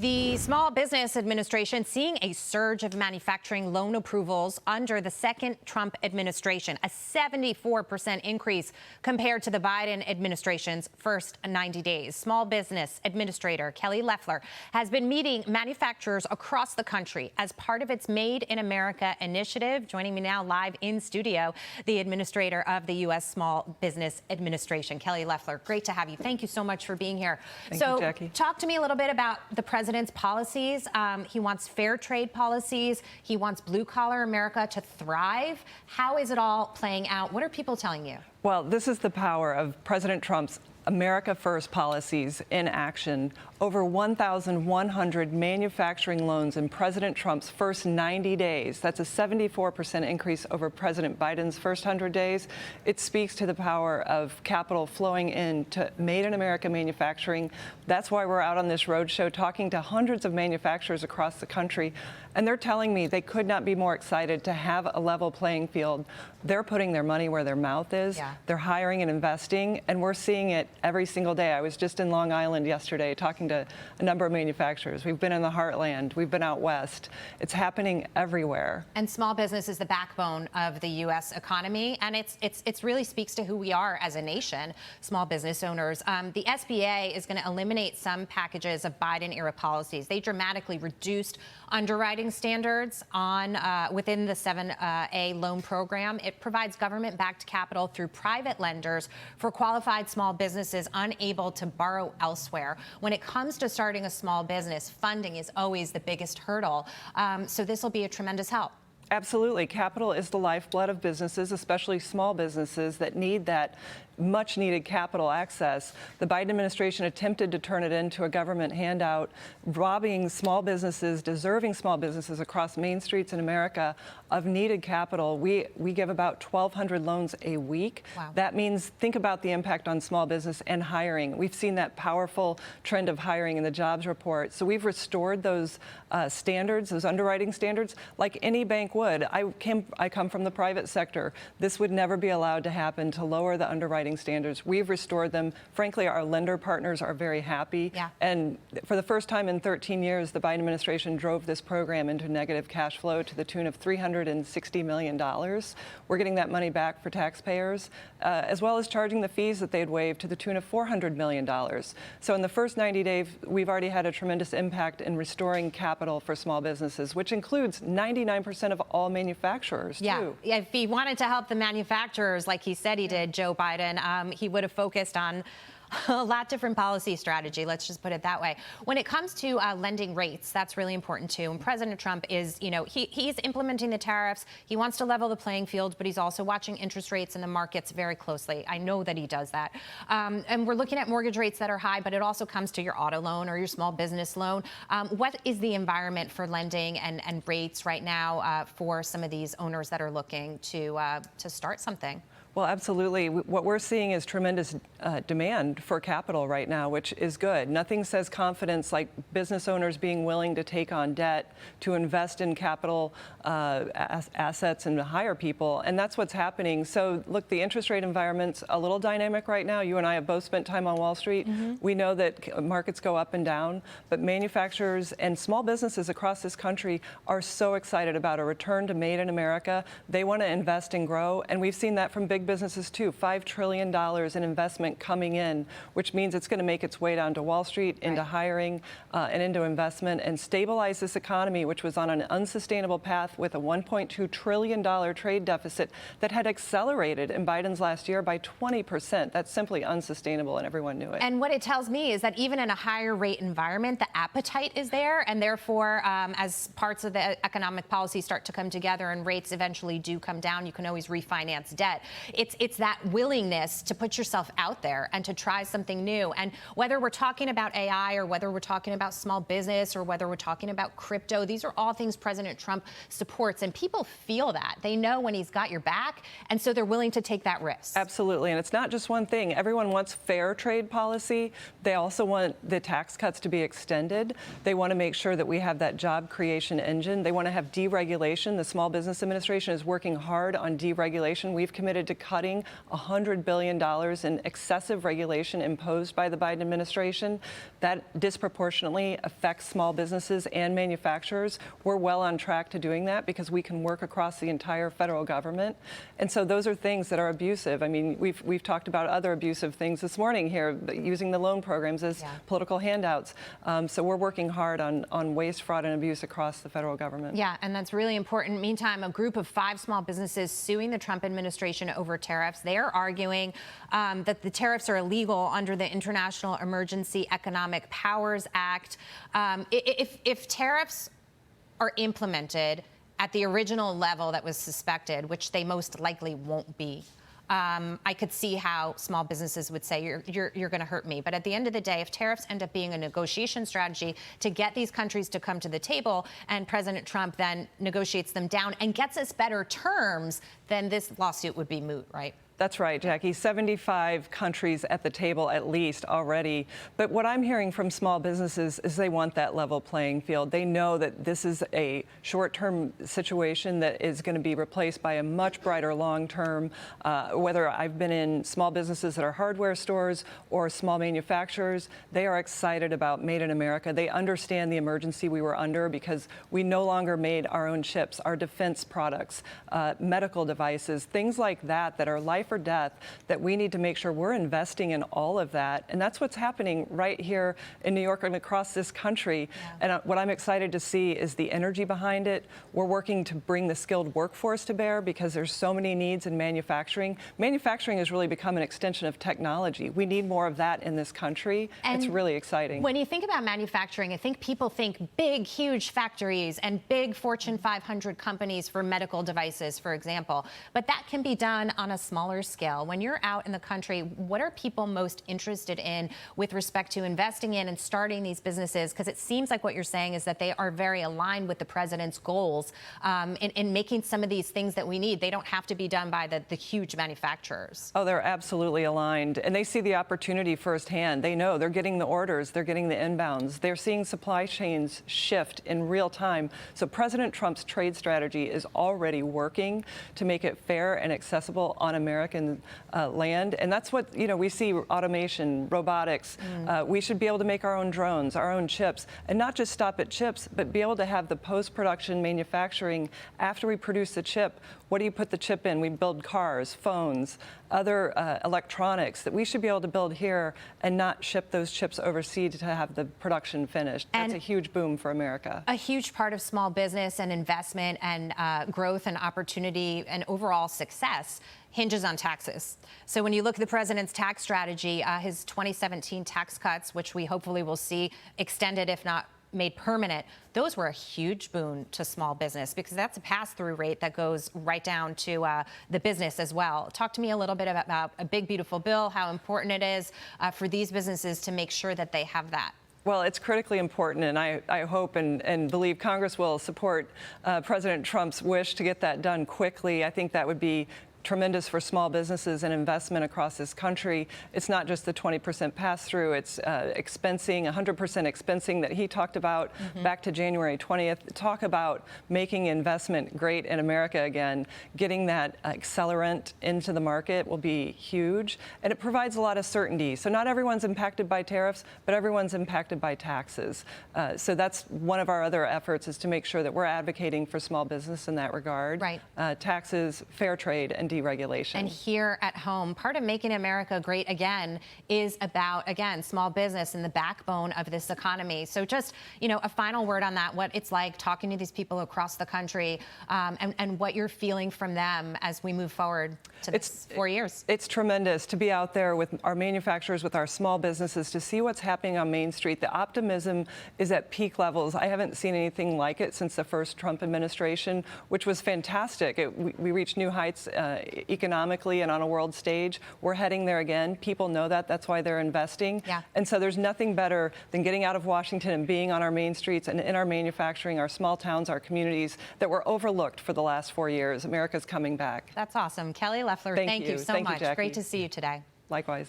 The Small Business Administration seeing a surge of manufacturing loan approvals under the second Trump administration, a 74% increase compared to the Biden administration's first 90 days. Small Business Administrator Kelly Loeffler has been meeting manufacturers across the country as part of its Made in America initiative. Joining me now live in studio, the administrator of the U.S. Small Business Administration, Kelly Loeffler. Great to have you. Thank you so much for being here. Thank you, Jackie. Talk to me a little bit about the president's policies. He wants fair trade policies. He wants blue-collar America to thrive. How is it all playing out? What are people telling you? Well, this is the power of President Trump's America First policies in action. Over 1,100 manufacturing loans in President Trump's first 90 days. That's a 74% increase over President Biden's first 100 days. It speaks to the power of capital flowing into Made in America manufacturing. That's why we're out on this roadshow talking to hundreds of manufacturers across the country. And they're telling me they could not be more excited to have a level playing field. They're putting their money where their mouth is. Yeah. They're hiring and investing, and we're seeing it every single day. I was just in Long Island yesterday talking to a number of manufacturers. We've been in the heartland. We've been out west. It's happening everywhere. And small business is the backbone of the U.S. economy, and it's really speaks to who we are as a nation, small business owners. The SBA is going to eliminate some packages of Biden-era policies. They dramatically reduced underwriting standards on within the 7A loan program. It provides government-backed capital through private lenders for qualified small businesses unable to borrow elsewhere. When it comes to starting a small business, funding is always the biggest hurdle. So this will be a tremendous help. Absolutely. Capital is the lifeblood of businesses, especially small businesses that need that much needed capital access. The Biden administration attempted to turn it into a government handout, robbing small businesses, deserving small businesses across main streets in America of needed capital. We give about 1,200 loans a week. Wow. That means, think about the impact on small business and hiring. We've seen that powerful trend of hiring in the jobs report. So we've restored those standards, those underwriting standards, like any bank would. I come from the private sector. This would never be allowed to happen, to lower the underwriting standards. We've restored them. Frankly, our lender partners are very happy. Yeah. And for the first time in 13 years, the Biden administration drove this program into negative cash flow to the tune of $360 million. We're getting that money back for taxpayers, as well as charging the fees that they'd waived to the tune of $400 million. So in the first 90 days, we've already had a tremendous impact in restoring capital for small businesses, which includes 99% of all manufacturers, too. Yeah, if he wanted to help the manufacturers like he said he did, Joe Biden, he would have focused on a lot different policy strategy, let's just put it that way. When it comes to lending rates, that's really important too. And President Trump is, he's implementing the tariffs. He wants to level the playing field, but he's also watching interest rates in the markets very closely. I know that he does that. And we're looking at mortgage rates that are high, but it also comes to your auto loan or your small business loan. What is the environment for lending and rates right now for some of these owners that are looking to start something? Well, absolutely. What we're seeing is tremendous demand for capital right now, which is good. Nothing says confidence like business owners being willing to take on debt to invest in capital assets and to hire people. And that's what's happening. So, look, the interest rate environment's a little dynamic right now. You and I have both spent time on Wall Street. Mm-hmm. We know that markets go up and down, but manufacturers and small businesses across this country are so excited about a return to Made in America. They want to invest and grow. And we've seen that from big businesses too. $5 trillion in investment coming in, which means it's going to make its way down to Wall Street, into hiring and into investment, and stabilize this economy, which was on an unsustainable path with a $1.2 trillion trade deficit that had accelerated in Biden's last year by 20%. That's simply unsustainable, and everyone knew it. And what it tells me is that even in a higher rate environment, the appetite is there, and therefore, as parts of the economic policy start to come together and rates eventually do come down, you can always refinance debt. It's that willingness to put yourself out there and to try something new. And whether we're talking about AI or whether we're talking about small business or whether we're talking about crypto, these are all things President Trump supports. And people feel that. They know when he's got your back. And so they're willing to take that risk. Absolutely. And it's not just one thing. Everyone wants fair trade policy. They also want the tax cuts to be extended. They want to make sure that we have that job creation engine. They want to have deregulation. The Small Business Administration is working hard on deregulation. We've committed to cutting $100 billion in excessive regulation imposed by the Biden administration. That disproportionately affects small businesses and manufacturers. We're well on track to doing that because we can work across the entire federal government. And so those are things that are abusive. I mean, we've talked about other abusive things this morning here, using the loan programs as political handouts. So we're working hard on waste, fraud, and abuse across the federal government. Yeah, and that's really important. Meantime, a group of 5 small businesses suing the Trump administration over tariffs. They are arguing that the tariffs are illegal under the International Emergency Economic Powers Act. If tariffs are implemented at the original level that was suspected, which they most likely won't be, I could see how small businesses would say, you're going to hurt me. But at the end of the day, if tariffs end up being a negotiation strategy to get these countries to come to the table, and President Trump then negotiates them down and gets us better terms, then this lawsuit would be moot, right? That's right, Jackie. 75 countries at the table at least already. But what I'm hearing from small businesses is they want that level playing field. They know that this is a short-term situation that is going to be replaced by a much brighter long-term. Whether I've been in small businesses that are hardware stores or small manufacturers, they are excited about Made in America. They understand the emergency we were under because we no longer made our own chips, our defense products, medical devices, things like that that are life or death, that we need to make sure we're investing in all of that. And that's what's happening right here in New York and across this country. And what I'm excited to see is the energy behind it. We're working to bring the skilled workforce to bear because there's so many needs in manufacturing. Manufacturing has really become an extension of technology. We need more of that in this country. And it's really exciting. When you think about manufacturing, I think people think big, huge factories and big Fortune 500 companies for medical devices, for example. But that can be done on a smaller scale. When you're out in the country, what are people most interested in with respect to investing in and starting these businesses? Because it seems like what you're saying is that they are very aligned with the president's goals in making some of these things that we need. They don't have to be done by the huge manufacturers. Oh, they're absolutely aligned. And they see the opportunity firsthand. They know they're getting the orders, they're getting the inbounds. They're seeing supply chains shift in real time. So President Trump's trade strategy is already working to make it fair and accessible on American land. And that's what, we see: automation, robotics. We should be able to make our own drones, our own chips, and not just stop at chips, but be able to have the post-production manufacturing after we produce the chip. What do you put the chip in? We build cars, phones, other electronics that we should be able to build here and not ship those chips overseas to have the production finished. That's a huge boom for America. A huge part of small business and investment and growth and opportunity and overall success hinges on taxes. So when you look at the president's tax strategy, his 2017 tax cuts, which we hopefully will see extended, if not made permanent, those were a huge boon to small business because that's a pass-through rate that goes right down to the business as well. Talk to me a little bit about a big, beautiful bill, how important it is for these businesses to make sure that they have that. Well, it's critically important, and I hope and believe Congress will support President Trump's wish to get that done quickly. I think that would be tremendous for small businesses and investment across this country. It's not just the 20% pass-through, it's expensing, 100% expensing that he talked about back to January 20th. Talk about making investment great in America again. Getting that accelerant into the market will be huge, and it provides a lot of certainty. So not everyone's impacted by tariffs, but everyone's impacted by taxes. So that's one of our other efforts, is to make sure that we're advocating for small business in that regard. Right. Taxes, fair trade, and deregulation. And here at home, part of making America great again is about, again, small business and the backbone of this economy. So just, a final word on that, what it's like talking to these people across the country and what you're feeling from them as we move forward to this 4 years. It's tremendous to be out there with our manufacturers, with our small businesses, to see what's happening on Main Street. The optimism is at peak levels. I haven't seen anything like it since the first Trump administration, which was fantastic. We reached new heights economically and on a world stage. We're heading there again. People know that. That's why they're investing. Yeah. And so there's nothing better than getting out of Washington and being on our main streets and in our manufacturing, our small towns, our communities that were overlooked for the last 4 years. America's coming back. That's awesome. Kelly Loeffler, thank you so much. Jackie. Great to see you today. Likewise.